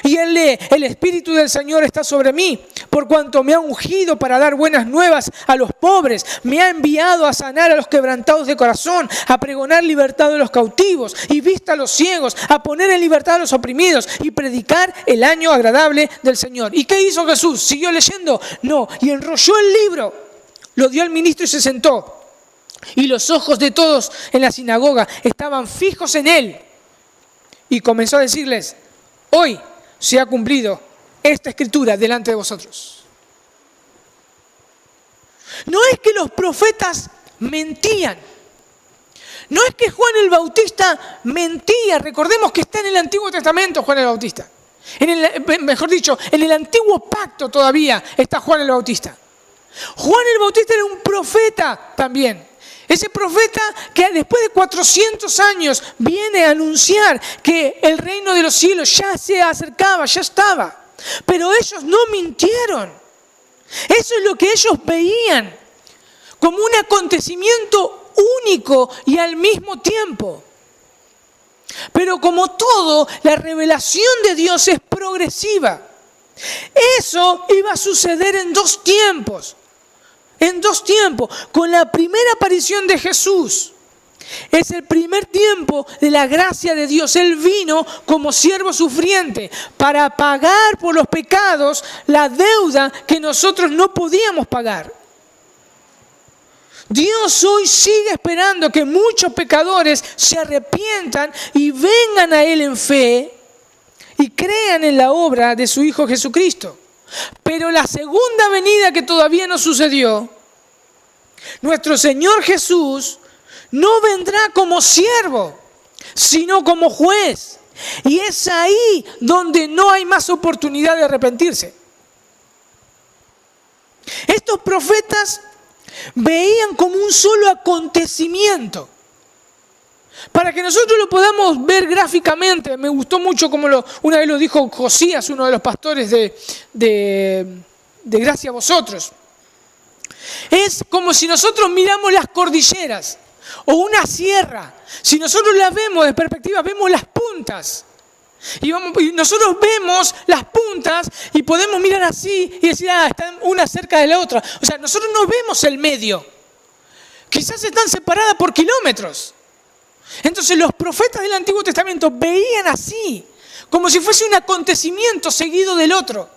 y él lee, el Espíritu del Señor está sobre mí, por cuanto me ha ungido para dar buenas nuevas a los pobres, me ha enviado a sanar a los quebrantados de corazón, a pregonar libertad a los cautivos y vista a los ciegos, a poner en libertad a los oprimidos y predicar el año agradable del Señor. ¿Y qué hizo Jesús? ¿Siguió leyendo? No, y enrolló el libro, lo dio al ministro y se sentó. Y los ojos de todos en la sinagoga estaban fijos en él. Y comenzó a decirles, hoy se ha cumplido esta escritura delante de vosotros. No es que los profetas mentían. No es que Juan el Bautista mentía. Recordemos que está en el Antiguo Testamento Juan el Bautista. Mejor dicho, en el Antiguo Pacto todavía está Juan el Bautista. Juan el Bautista era un profeta también. Ese profeta que después de 400 años viene a anunciar que el reino de los cielos ya se acercaba, ya estaba. Pero ellos no mintieron. Eso es lo que ellos veían como un acontecimiento único y al mismo tiempo. Pero como todo, la revelación de Dios es progresiva. Eso iba a suceder en dos tiempos. En dos tiempos. Con la primera aparición de Jesús. Es el primer tiempo de la gracia de Dios. Él vino como siervo sufriente para pagar por los pecados la deuda que nosotros no podíamos pagar. Dios hoy sigue esperando que muchos pecadores se arrepientan y vengan a Él en fe y crean en la obra de su Hijo Jesucristo. Pero la segunda venida que todavía no sucedió, nuestro Señor Jesús no vendrá como siervo, sino como juez. Y es ahí donde no hay más oportunidad de arrepentirse. Estos profetas veían como un solo acontecimiento. Para que nosotros lo podamos ver gráficamente, me gustó mucho como una vez lo dijo Josías, uno de los pastores de Gracia a Vosotros. Es como si nosotros miramos las cordilleras o una sierra. Si nosotros las vemos de perspectiva, vemos las puntas. Y nosotros vemos las puntas y podemos mirar así y decir, están una cerca de la otra. O sea, nosotros no vemos el medio. Quizás están separadas por kilómetros. Entonces los profetas del Antiguo Testamento veían así, como si fuese un acontecimiento seguido del otro.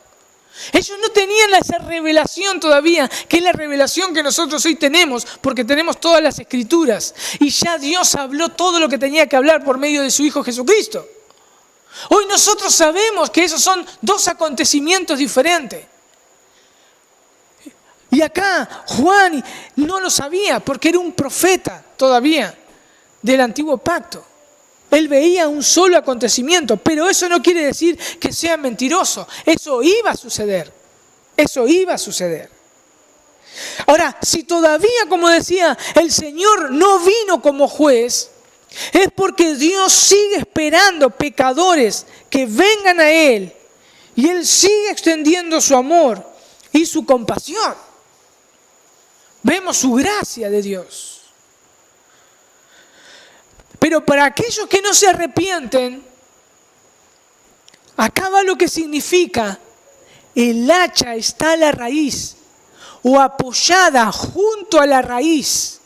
Ellos no tenían esa revelación todavía, que es la revelación que nosotros hoy tenemos, porque tenemos todas las Escrituras. Y ya Dios habló todo lo que tenía que hablar por medio de su Hijo Jesucristo. Hoy nosotros sabemos que esos son dos acontecimientos diferentes. Y acá Juan no lo sabía, porque era un profeta todavía del Antiguo Pacto. Él veía un solo acontecimiento, pero eso no quiere decir que sea mentiroso. Eso iba a suceder. Eso iba a suceder. Ahora, si todavía, como decía, el Señor no vino como juez, es porque Dios sigue esperando pecadores que vengan a Él y Él sigue extendiendo su amor y su compasión. Vemos su gracia de Dios. Pero para aquellos que no se arrepienten, acá va lo que significa: el hacha está a la raíz o apoyada junto a la raíz,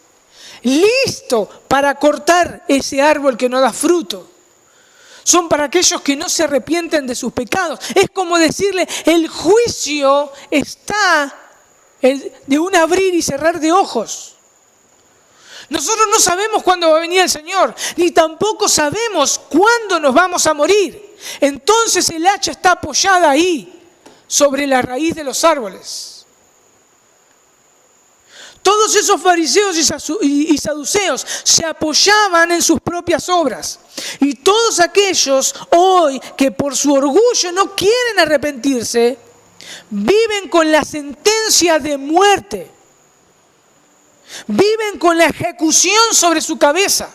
listo para cortar ese árbol que no da fruto. Son para aquellos que no se arrepienten de sus pecados. Es como decirle, el juicio está de un abrir y cerrar de ojos. Nosotros no sabemos cuándo va a venir el Señor, ni tampoco sabemos cuándo nos vamos a morir. Entonces el hacha está apoyada ahí, sobre la raíz de los árboles. Todos esos fariseos y saduceos se apoyaban en sus propias obras. Y todos aquellos hoy que por su orgullo no quieren arrepentirse, viven con la sentencia de muerte. Viven con la ejecución sobre su cabeza.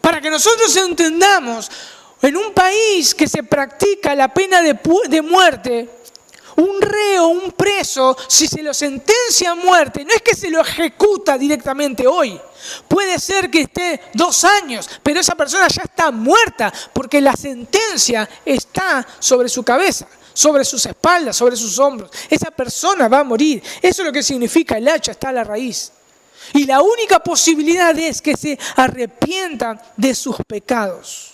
Para que nosotros entendamos, en un país que se practica la pena de muerte, un reo, un preso, si se lo sentencia a muerte, no es que se lo ejecuta directamente hoy. Puede ser que esté 2 años, pero esa persona ya está muerta porque la sentencia está sobre su cabeza, sobre sus espaldas, sobre sus hombros. Esa persona va a morir. Eso es lo que significa el hacha está a la raíz. Y la única posibilidad es que se arrepientan de sus pecados.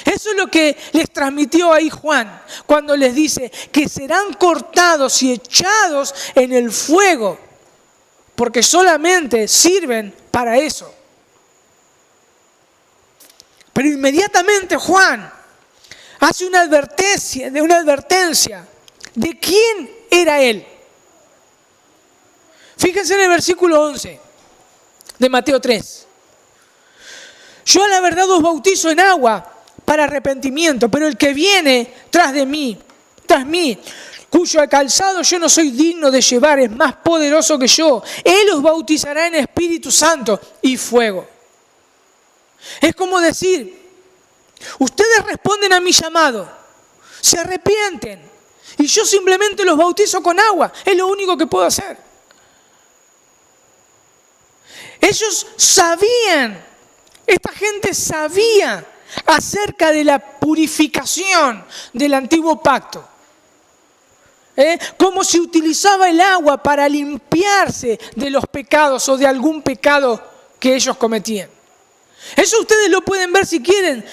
Eso es lo que les transmitió ahí Juan cuando les dice que serán cortados y echados en el fuego, porque solamente sirven para eso. Pero inmediatamente Juan hace una advertencia de quién era él. Fíjense en el versículo 11 de Mateo 3. Yo a la verdad os bautizo en agua para arrepentimiento, pero el que viene tras mí, cuyo calzado yo no soy digno de llevar, es más poderoso que yo. Él os bautizará en Espíritu Santo y fuego. Es como decir, ustedes responden a mi llamado, se arrepienten y yo simplemente los bautizo con agua. Es lo único que puedo hacer. Ellos sabían, esta gente sabía acerca de la purificación del antiguo pacto. Cómo se utilizaba el agua para limpiarse de los pecados o de algún pecado que ellos cometían. Eso ustedes lo pueden ver si quieren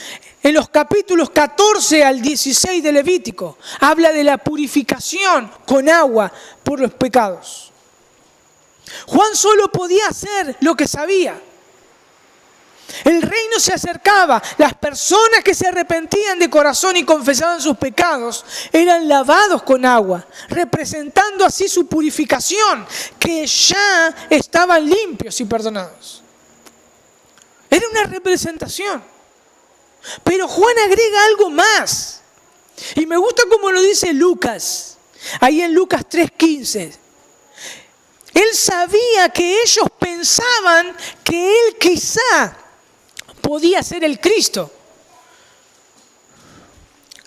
en los capítulos 14 al 16 de Levítico. Habla de la purificación con agua por los pecados. Juan solo podía hacer lo que sabía. El reino se acercaba. Las personas que se arrepentían de corazón y confesaban sus pecados eran lavados con agua, representando así su purificación, que ya estaban limpios y perdonados. Era una representación. Pero Juan agrega algo más. Y me gusta cómo lo dice Lucas. Ahí en Lucas 3:15. Él sabía que ellos pensaban que él quizá podía ser el Cristo.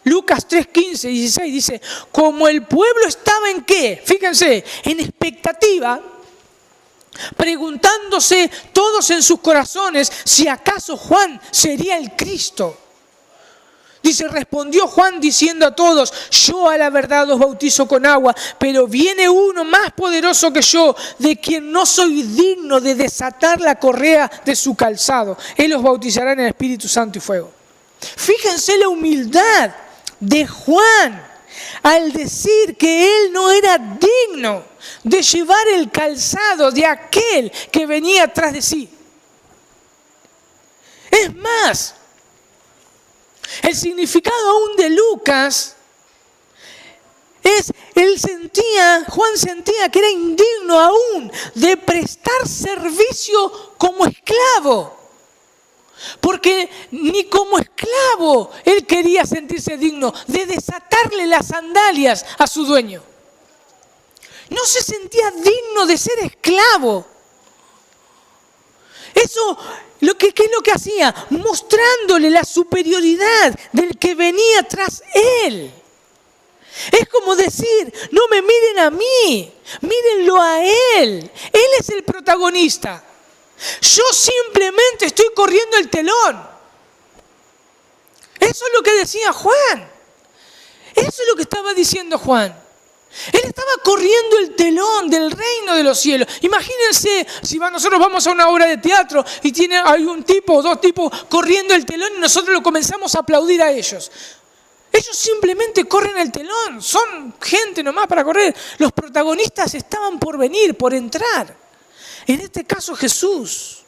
Lucas 3:15 y 16 dice, como el pueblo estaba en qué, fíjense, en expectativa, preguntándose todos en sus corazones si acaso Juan sería el Cristo. Dice, respondió Juan diciendo a todos, yo a la verdad os bautizo con agua, pero viene uno más poderoso que yo, de quien no soy digno de desatar la correa de su calzado. Él os bautizará en el Espíritu Santo y fuego. Fíjense la humildad de Juan al decir que él no era digno de llevar el calzado de aquel que venía atrás de sí. Es más, el significado aún de Lucas es, Juan sentía que era indigno aún de prestar servicio como esclavo. Porque ni como esclavo él quería sentirse digno de desatarle las sandalias a su dueño. No se sentía digno de ser esclavo. Eso, ¿qué es lo que hacía? Mostrándole la superioridad del que venía tras él. Es como decir, no me miren a mí, mírenlo a él. Él es el protagonista. Yo simplemente estoy corriendo el telón. Eso es lo que decía Juan. Eso es lo que estaba diciendo Juan. Él estaba corriendo el telón del reino de los cielos. Imagínense si nosotros vamos a una obra de teatro y hay un tipo o dos tipos corriendo el telón y nosotros lo comenzamos a aplaudir a ellos. Ellos simplemente corren el telón, son gente nomás para correr. Los protagonistas estaban por venir, por entrar. En este caso Jesús.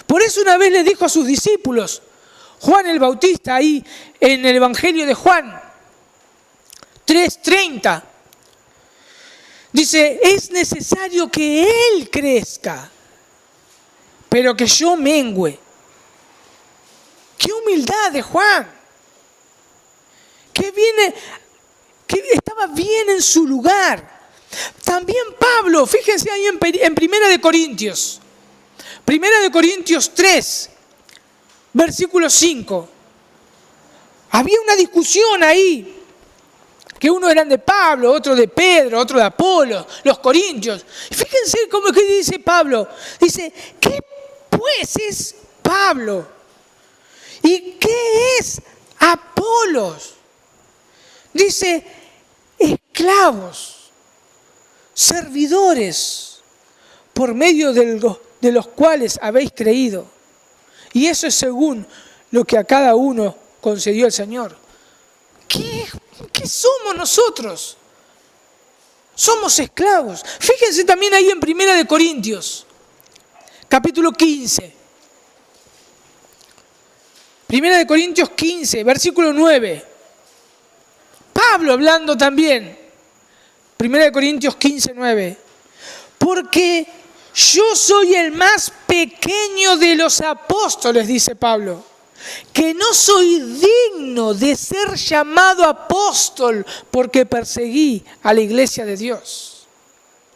Por eso una vez le dijo a sus discípulos, Juan el Bautista, ahí en el Evangelio de Juan 3:30, dice, es necesario que Él crezca, pero que yo mengüe. ¡Qué humildad de Juan! Que estaba bien en su lugar. También Pablo, fíjense ahí en Primera de Corintios 3, versículo 5. Había una discusión ahí, que uno eran de Pablo, otro de Pedro, otro de Apolo, los corintios. Fíjense cómo que dice Pablo. Dice, ¿qué pues es Pablo? ¿Y qué es Apolos? Dice, esclavos, servidores, por medio de los cuales habéis creído. Y eso es según lo que a cada uno concedió el Señor. ¿Qué somos nosotros? Somos esclavos. Fíjense también ahí en Primera de Corintios, capítulo 15. Primera de Corintios 15, versículo 9. Pablo hablando también. Primera de Corintios 15, 9. Porque yo soy el más pequeño de los apóstoles, dice Pablo, que no soy digno de ser llamado apóstol porque perseguí a la iglesia de Dios.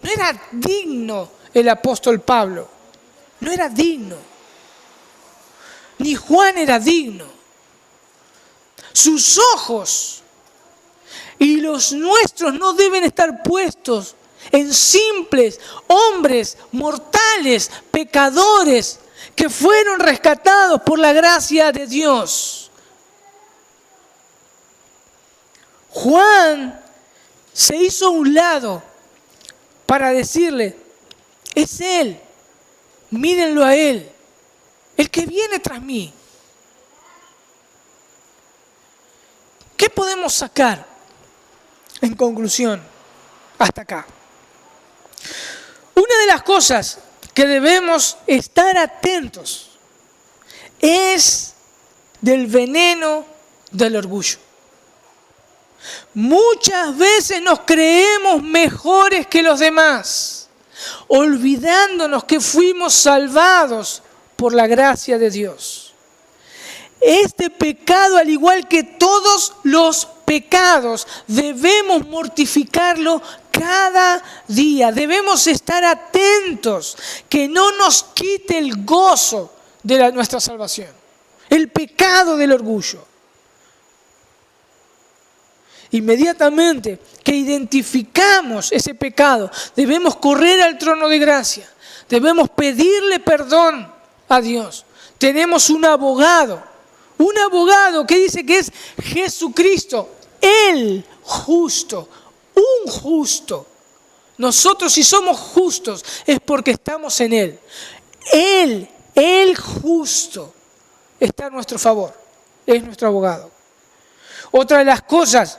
No era digno el apóstol Pablo, no era digno. Ni Juan era digno. Sus ojos y los nuestros no deben estar puestos en simples hombres mortales, pecadores, que fueron rescatados por la gracia de Dios. Juan se hizo a un lado para decirle, es Él, mírenlo a Él, el que viene tras mí. ¿Qué podemos sacar en conclusión hasta acá? Una de las cosas que debemos estar atentos es del veneno del orgullo. Muchas veces nos creemos mejores que los demás, olvidándonos que fuimos salvados por la gracia de Dios. Este pecado, al igual que todos los pecados, debemos mortificarlo cada día. Debemos estar atentos que no nos quite el gozo de nuestra salvación. El pecado del orgullo. Inmediatamente que identificamos ese pecado, debemos correr al trono de gracia. Debemos pedirle perdón a Dios. Tenemos un abogado Un abogado que dice que es Jesucristo, el justo, un justo. Nosotros si somos justos es porque estamos en Él. Él, el justo, está a nuestro favor. Es nuestro abogado. Otra de las cosas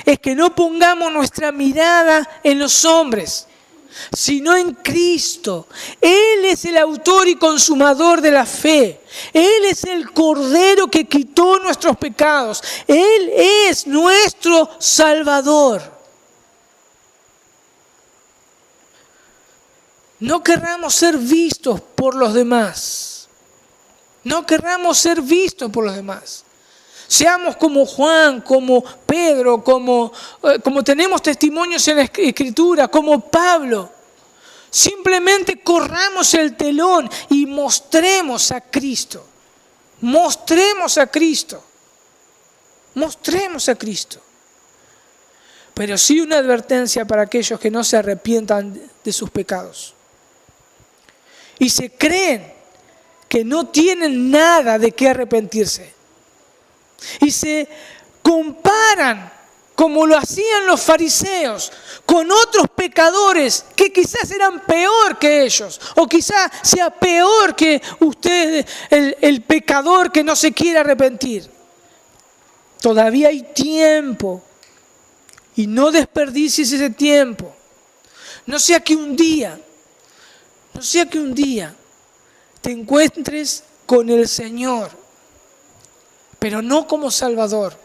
es que no pongamos nuestra mirada en los hombres, sino en Cristo. Él es el autor y consumador de la fe. Él es el Cordero que quitó nuestros pecados. Él es nuestro Salvador. No querramos ser vistos por los demás. No querramos ser vistos por los demás. Seamos como Juan, como Pedro, como tenemos testimonios en la Escritura, como Pablo. Simplemente corramos el telón y mostremos a Cristo. Mostremos a Cristo. Mostremos a Cristo. Pero sí una advertencia para aquellos que no se arrepientan de sus pecados. Y se creen que no tienen nada de qué arrepentirse. Y se comparan, como lo hacían los fariseos, con otros pecadores que quizás eran peor que ellos. O quizás sea peor que usted, el pecador que no se quiere arrepentir. Todavía hay tiempo. Y no desperdicies ese tiempo. No sea que un día te encuentres con el Señor, pero no como Salvador,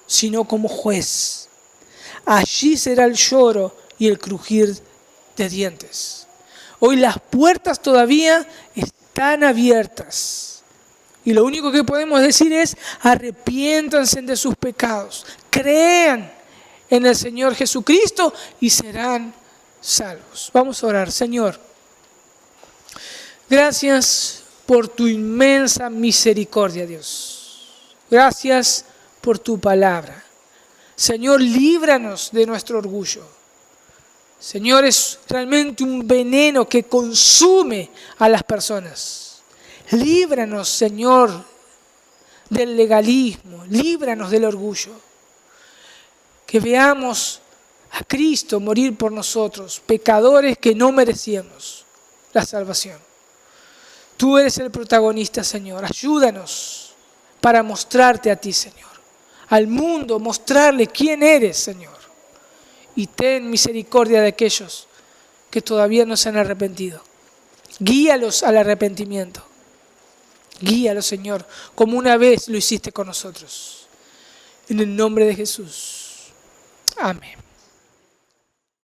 sino como juez. Allí será el lloro y el crujir de dientes. Hoy las puertas todavía están abiertas. Y lo único que podemos decir es: arrepiéntanse de sus pecados, crean en el Señor Jesucristo y serán salvos. Vamos a orar. Señor, gracias por tu inmensa misericordia, Dios. Gracias por tu palabra. Señor, líbranos de nuestro orgullo. Señor, es realmente un veneno que consume a las personas. Líbranos, Señor, del legalismo. Líbranos del orgullo. Que veamos a Cristo morir por nosotros, pecadores que no merecíamos la salvación. Tú eres el protagonista, Señor. Ayúdanos para mostrarte a ti, Señor. Al mundo mostrarle quién eres, Señor. Y ten misericordia de aquellos que todavía no se han arrepentido. Guíalos al arrepentimiento. Guíalos, Señor, como una vez lo hiciste con nosotros. En el nombre de Jesús. Amén.